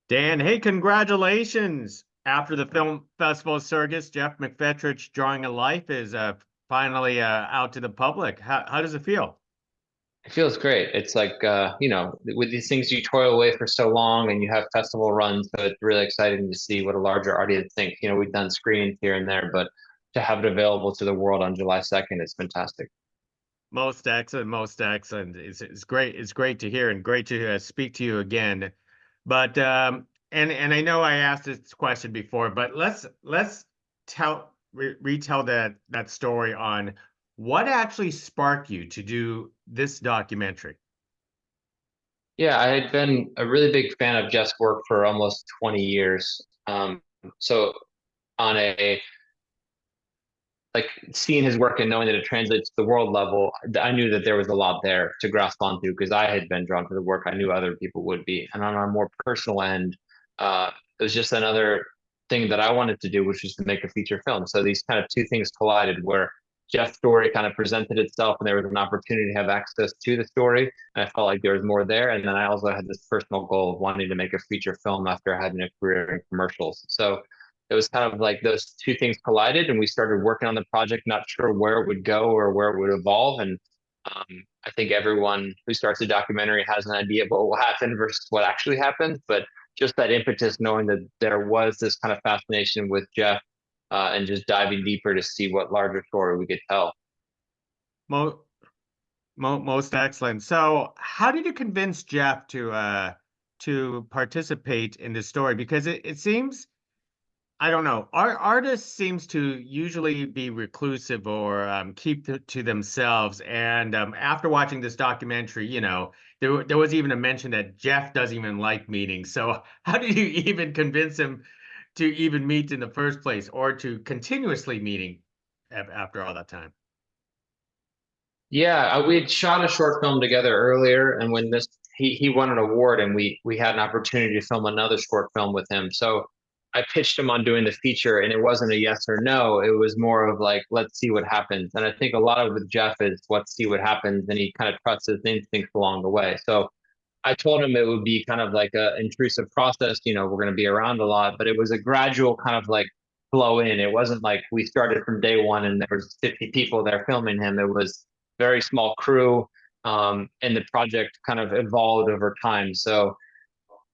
Dan, hey, congratulations! After the film festival circus, Geoff McFetridge Drawing a Life is finally out to the public. How does it feel? It feels great. It's like with these things you toil away for so long and you have festival runs, so it's really exciting to see what a larger audience thinks. We've done screenings here and there, but to have it available to the world on July 2nd is fantastic. Most excellent, most excellent. It's great. It's great to hear and great to speak to you again. But and I know I asked this question before, but let's retell that story on what actually sparked you to do this documentary. Yeah, I had been a really big fan of Jeff's work for almost 20 years. So on a like seeing his work and knowing that it translates to the world level, I knew that there was a lot there to grasp onto because I had been drawn to the work. I knew other people would be. And on a more personal end, it was just another thing that I wanted to do, which was to make a feature film. So these kind of two things collided where Jeff's story kind of presented itself and there was an opportunity to have access to the story. And I felt like there was more there. And then I also had this personal goal of wanting to make a feature film after having a career in commercials. So it was kind of like those two things collided and we started working on the project, not sure where it would go or where it would evolve. And I think everyone who starts a documentary has an idea of what will happen versus what actually happens. But just that impetus, knowing that there was this kind of fascination with Jeff and just diving deeper to see what larger story we could tell. Mo Most excellent. So, how did you convince Jeff to participate in this story? Because it seems, I don't know, artists seems to usually be reclusive or keep to themselves. And after watching this documentary, there was even a mention that Jeff doesn't even like meetings. So, how did you even convince him to even meet in the first place, or to continuously meeting after all that time? Yeah, we had shot a short film together earlier, and when this he won an award, and we had an opportunity to film another short film with him. So I pitched him on doing the feature, and it wasn't a yes or no. It was more of like, let's see what happens. And I think a lot of with Jeff is let's see what happens, and he kind of trusts his instincts along the way. So I told him it would be kind of like a intrusive process. We're going to be around a lot, but it was a gradual kind of like flow in. It wasn't like we started from day one and there was 50 people there filming him. It was very small crew, and the project kind of evolved over time. So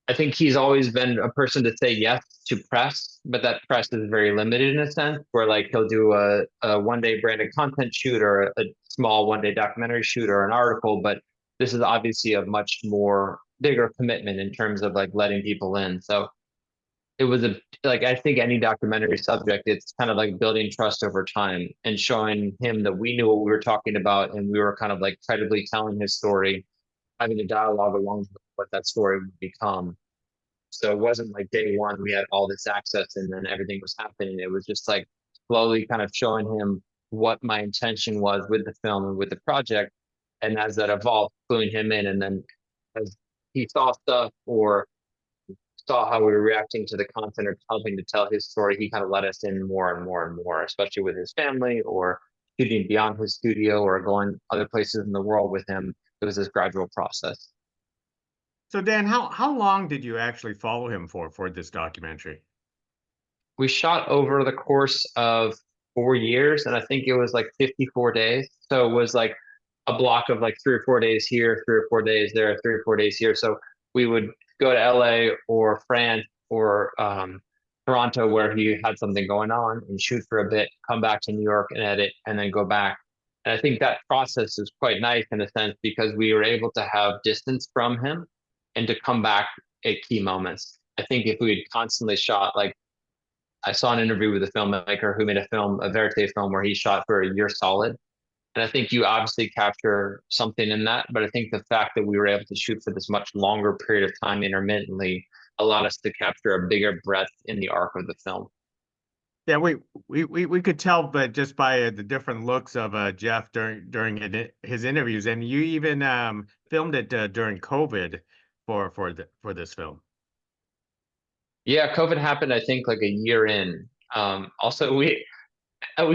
I think he's always been a person to say yes to press, but that press is very limited in a sense, where like he'll do a 1 day branded content shoot or a small 1 day documentary shoot or an article, but this is obviously a much more bigger commitment in terms of like letting people in. So it was a like I think any documentary subject, it's kind of like building trust over time and showing him that we knew what we were talking about and we were kind of like credibly telling his story, having a dialogue along with what that story would become. So it wasn't like day one we had all this access and then everything was happening. It was just like slowly kind of showing him what my intention was with the film and with the project. And as that evolved, cluing him in, and then as he saw stuff or saw how we were reacting to the content or helping to tell his story, he kind of let us in more and more and more, especially with his family or shooting beyond his studio or going other places in the world with him. It was this gradual process. So, Dan, how long did you actually follow him for this documentary? We shot over the course of 4 years, and I think it was like 54 days. So it was like a block of like 3 or 4 days here, 3 or 4 days there, 3 or 4 days here. So we would go to LA or France or Toronto where he had something going on and shoot for a bit, come back to New York and edit, and then go back. And I think that process is quite nice in a sense because we were able to have distance from him and to come back at key moments. I think if we had constantly shot like I saw an interview with a filmmaker who made a film, a verite film, where he shot for a year solid. And I think you obviously capture something in that. But I think the fact that we were able to shoot for this much longer period of time intermittently allowed us to capture a bigger breadth in the arc of the film. Yeah, we could tell, but just by the different looks of Jeff his interviews, and you even filmed it during COVID for this film. Yeah, COVID happened, I think, like a year in. Also, we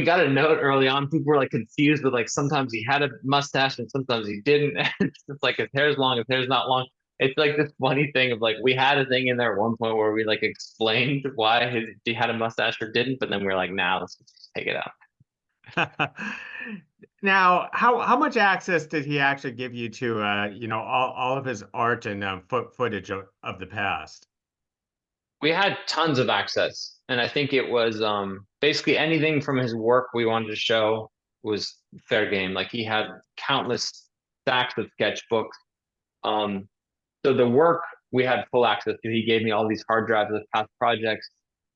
got a note early on. People were like confused, but like sometimes he had a mustache and sometimes he didn't. It's just like his hair's long, his hair's not long. it's like this funny thing of like we had a thing in there at one point where we like explained why he had a mustache or didn't, but then we were like, nah, let's just take it out. Now, how much access did he actually give you to all of his art and footage of the past? We had tons of access, and I think it was basically anything from his work we wanted to show was fair game. Like he had countless stacks of sketchbooks. Um, so the work we had full access to. He gave me all these hard drives of past projects.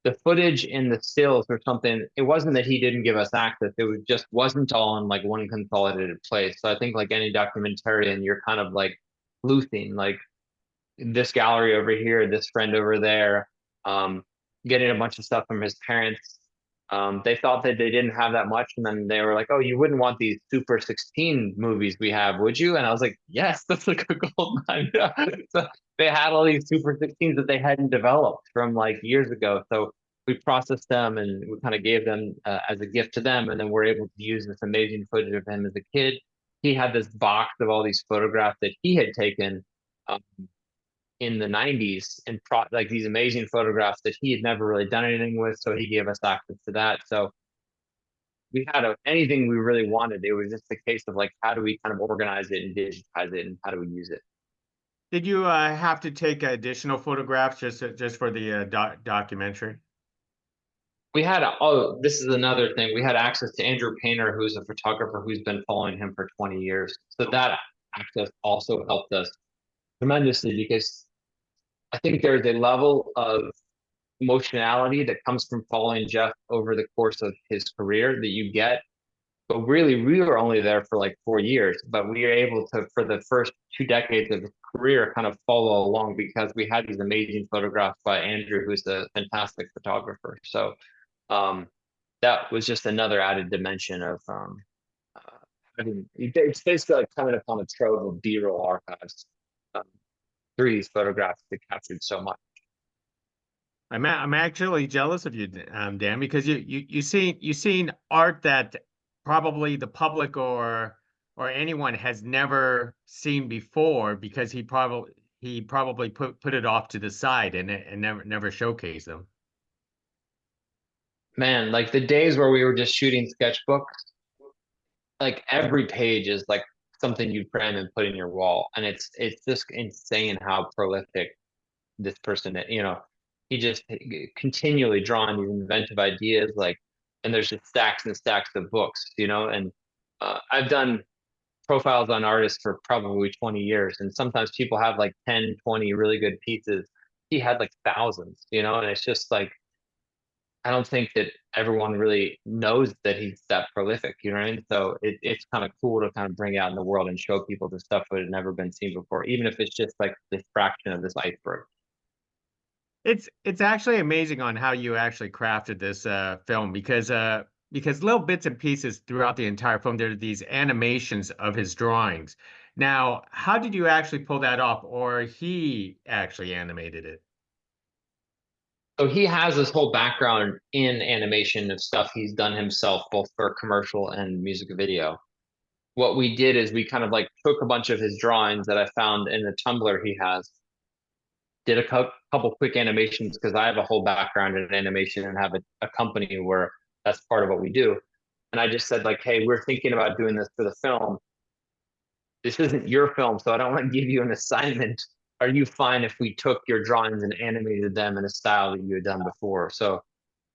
The footage in the stills or something, it wasn't that he didn't give us access. It was just wasn't all in like one consolidated place. So I think like any documentarian, you're kind of like looping like this gallery over here, this friend over there, um, getting a bunch of stuff from his parents. They thought that they didn't have that much, and then they were like, "Oh, you wouldn't want these Super 16 movies we have, would you?" And I was like, "Yes, that's like a gold mine." So they had all these Super 16s that they hadn't developed from like years ago. So we processed them and we kind of gave them as a gift to them, and then we're able to use this amazing footage of him as a kid. He had this box of all these photographs that he had taken. Um, in the 90s and like these amazing photographs that he had never really done anything with. So he gave us access to that. So we had anything we really wanted. It was just a case of like, how do we kind of organize it and digitize it and how do we use it? Did you have to take additional photographs just for the documentary? We had, oh, this is another thing. We had access to Andrew Painter, who's a photographer who's been following him for 20 years. So that access also helped us tremendously because I think there's a level of emotionality that comes from following Geoff over the course of his career that you get. But really, we were only there for like 4 years, but we were able to, for the first 2 decades of his career, kind of follow along because we had these amazing photographs by Andrew, who's a fantastic photographer. So um, that was just another added dimension of having, it's basically like coming upon a trove of B-roll archives um, through these photographs that captured so much. I'm actually jealous of you, Dan, because you seen art that probably the public or anyone has never seen before because he probably put it off to the side and never showcased them. Man, like the days where we were just shooting sketchbooks, like every page is like something you frame and put in your wall, and it's just insane how prolific this person is. He just continually drawing these inventive ideas, like, and there's just stacks and stacks of books, and I've done profiles on artists for probably 20 years, and sometimes people have like 10, 20 really good pieces. He had like thousands, and it's just like I don't think that everyone really knows that he's that prolific, you know what I mean? So it's kind of cool to kind of bring it out in the world and show people the stuff that had never been seen before, even if it's just like this fraction of this iceberg. It's actually amazing on how you actually crafted this film because little bits and pieces throughout the entire film there are these animations of his drawings. Now, how did you actually pull that off, or he actually animated it? So he has this whole background in animation of stuff he's done himself, both for commercial and music video. What we did is we kind of like took a bunch of his drawings that I found in the Tumblr he has, did a couple quick animations because I have a whole background in animation and have a company where that's part of what we do. And I just said like, hey, we're thinking about doing this for the film. This isn't your film, so I don't want to give you an assignment. Are you fine if we took your drawings and animated them in a style that you had done before? So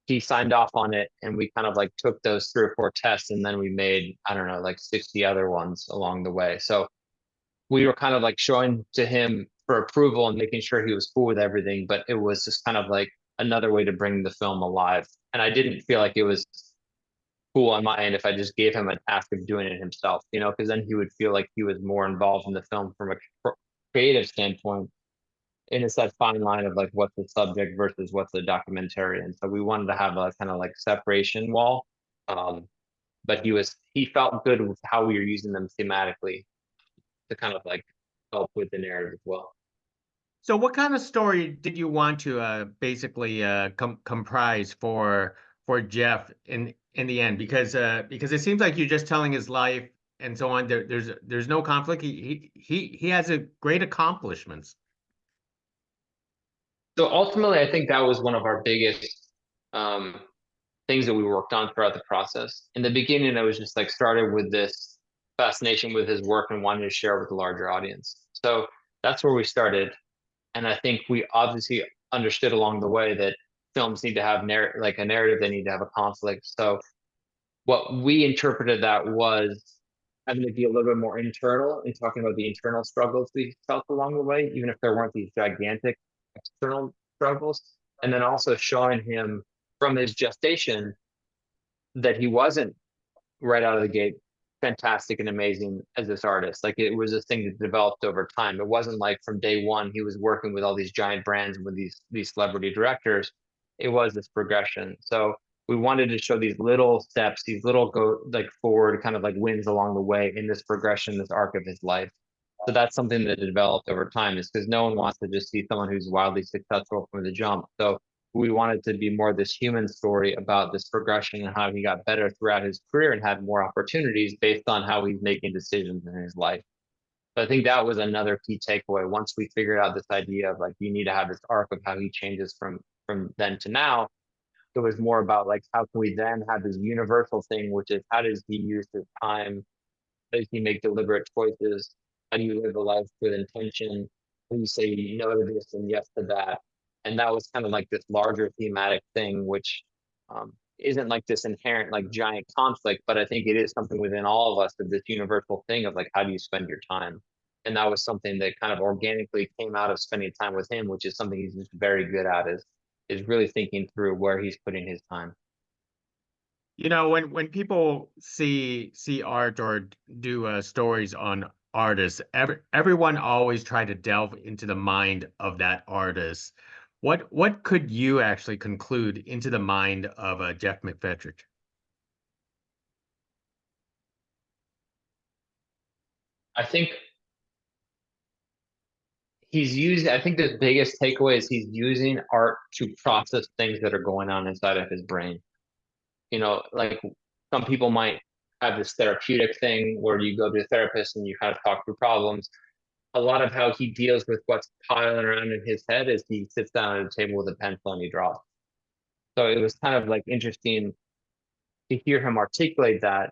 he signed off on it, and we kind of like took those 3 or 4 tests, and then we made, I don't know, like 60 other ones along the way. So we were kind of like showing to him for approval and making sure he was cool with everything, but it was just kind of like another way to bring the film alive. And I didn't feel like it was cool on my end if I just gave him a task of doing it himself, because then he would feel like he was more involved in the film from a creative standpoint. And it's that fine line of like what's the subject versus what's the documentary. And so we wanted to have a kind of like separation wall. Um, but he felt good with how we were using them thematically to kind of like help with the narrative as well. So, what kind of story did you want to basically comprise for Geoff in the end? Because it seems like you're just telling his life and so on. There's no conflict. He has a great accomplishments. So ultimately, I think that was one of our biggest um, things that we worked on throughout the process. In the beginning, I was just like started with this fascination with his work and wanted to share with a larger audience. So that's where we started. And I think we obviously understood along the way that films need to have like a narrative, they need to have a conflict. So what we interpreted that was having to be a little bit more internal and talking about the internal struggles we felt along the way, even if there weren't these gigantic external struggles. And then also showing him from his gestation that he wasn't right out of the gate fantastic and amazing as this artist. Like it was a thing that developed over time. It wasn't like from day one he was working with all these giant brands and with these celebrity directors. It was this progression. So we wanted to show these little steps, these little go like forward kind of like wins along the way in this progression, this arc of his life. So that's something that developed over time, is because no one wants to just see someone who's wildly successful from the jump. So we wanted to be more this human story about this progression and how he got better throughout his career and had more opportunities based on how he's making decisions in his life. So I think that was another key takeaway. Once we figured out this idea of like you need to have this arc of how he changes from then to now, it was more about like how can we then have this universal thing, which is how does he use his time? How does he make deliberate choices? How do you live a life with intention? How do you say no to this and yes to that? And that was kind of like this larger thematic thing, which isn't like this inherent like giant conflict, but I think it is something within all of us of this universal thing of like how do you spend your time? And that was something that kind of organically came out of spending time with him, which is something he's just very good at, is really thinking through where he's putting his time. You know, when people see art or do stories on artists, everyone always try to delve into the mind of that artist. What could you actually conclude into the mind of Geoff McFetridge? I think I think the biggest takeaway is he's using art to process things that are going on inside of his brain. You know, like some people might have this therapeutic thing where you go to a therapist and you kind of talk through problems. A lot of how he deals with what's piling around in his head is he sits down at a table with a pencil and he draws. So it was kind of like interesting to hear him articulate that,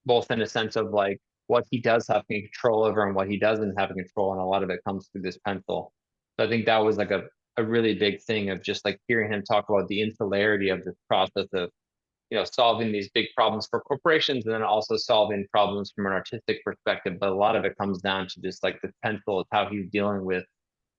both in a sense of like what he does have control over and what he doesn't have control, and a lot of it comes through this pencil. So I think that was like a really big thing of just like hearing him talk about the insularity of this process of solving these big problems for corporations and then also solving problems from an artistic perspective. But a lot of it comes down to just like the pencil, is how he's dealing with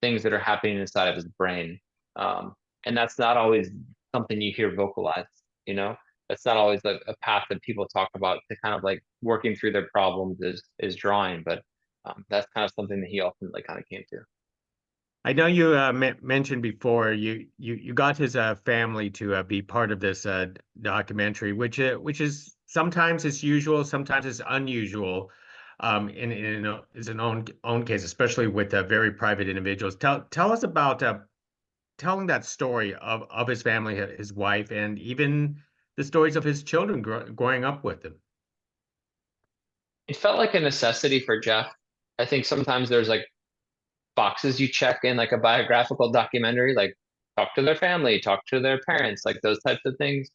things that are happening inside of his brain. And that's not always something you hear vocalized, you know? That's not always a path that people talk about to kind of like working through their problems is drawing, but that's kind of something that he ultimately kind of came to. I know you mentioned before you got his family to be part of this documentary, which is sometimes it's usual, sometimes it's unusual. In is an own case, especially with very private individuals. Tell us about telling that story of his family, his wife, and even the stories of his children growing up with him. It felt like a necessity for Geoff. I think sometimes there's like boxes you check in like a biographical documentary, like talk to their family, talk to their parents, like those types of things.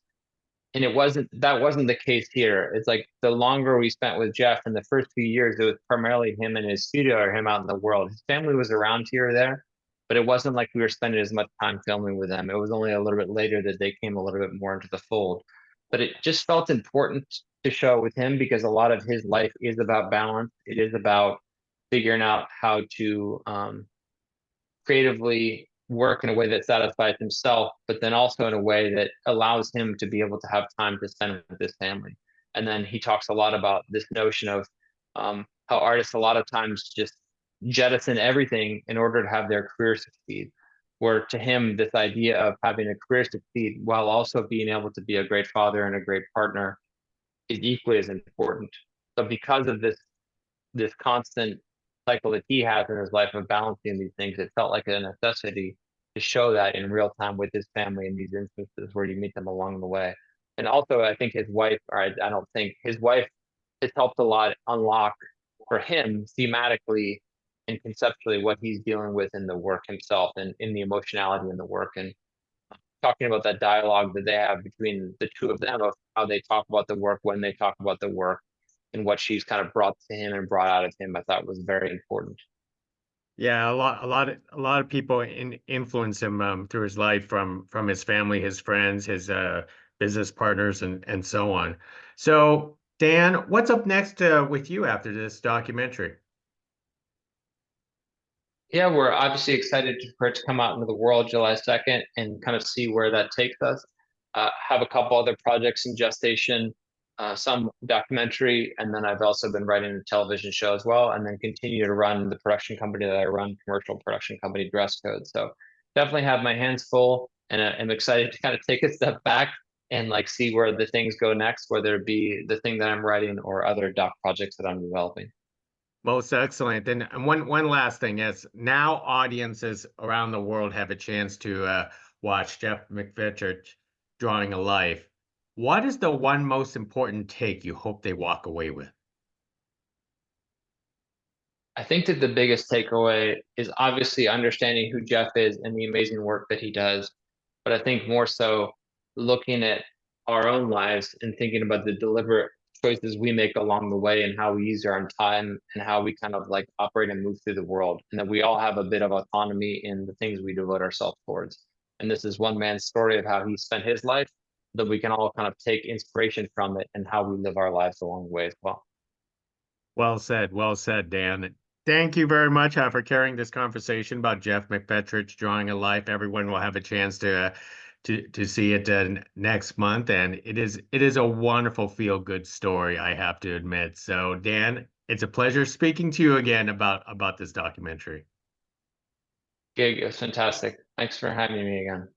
And that wasn't the case here. It's like the longer we spent with Geoff in the first few years, it was primarily him in his studio or him out in the world. His family was around here or there, but it wasn't like we were spending as much time filming with them. It was only a little bit later that they came a little bit more into the fold. But it just felt important to show with him because a lot of his life is about balance. It is about figuring out how to creatively work in a way that satisfies himself, but then also in a way that allows him to be able to have time to spend with his family. And then he talks a lot about this notion of how artists a lot of times just jettison everything in order to have their career succeed. Where to him, this idea of having a career succeed while also being able to be a great father and a great partner is equally as important. So because of this constant cycle that he has in his life of balancing these things, it felt like a necessity to show that in real time with his family in these instances where you meet them along the way. And also, I think his wife, or I don't think his wife has helped a lot unlock for him thematically and conceptually what he's dealing with in the work himself and in the emotionality in the work, and talking about that dialogue that they have between the two of them of how they talk about the work, when they talk about the work, and what she's kind of brought to him and brought out of him, I thought was very important. Yeah, a lot of people influence him through his life from his family, his friends, his business partners, and so on. So, Dan, what's up next with you after this documentary? Yeah, we're obviously excited for it to come out into the world July 2nd and kind of see where that takes us. Have a couple other projects in gestation, some documentary, and then I've also been writing a television show as well, and then continue to run the production company that I run, commercial production company Dress Code. So definitely have my hands full, and I'm excited to kind of take a step back and like see where the things go next, whether it be the thing that I'm writing or other doc projects that I'm developing. Most excellent. And one last thing is now audiences around the world have a chance to watch Geoff McFetridge drawing a life. What is the one most important take you hope they walk away with? I think that the biggest takeaway is obviously understanding who Geoff is and the amazing work that he does. But I think more so looking at our own lives and thinking about the deliberate choices we make along the way and how we use our own time and how we kind of like operate and move through the world. And that we all have a bit of autonomy in the things we devote ourselves towards. And this is one man's story of how he spent his life, that we can all kind of take inspiration from it and how we live our lives along the way as well. Well said, Dan. Thank you very much for carrying this conversation about Geoff McFetridge drawing a life. Everyone will have a chance to see it next month, and it is a wonderful feel good story, I have to admit. So, Dan, it's a pleasure speaking to you again about this documentary. Gig, it was fantastic. Thanks for having me again.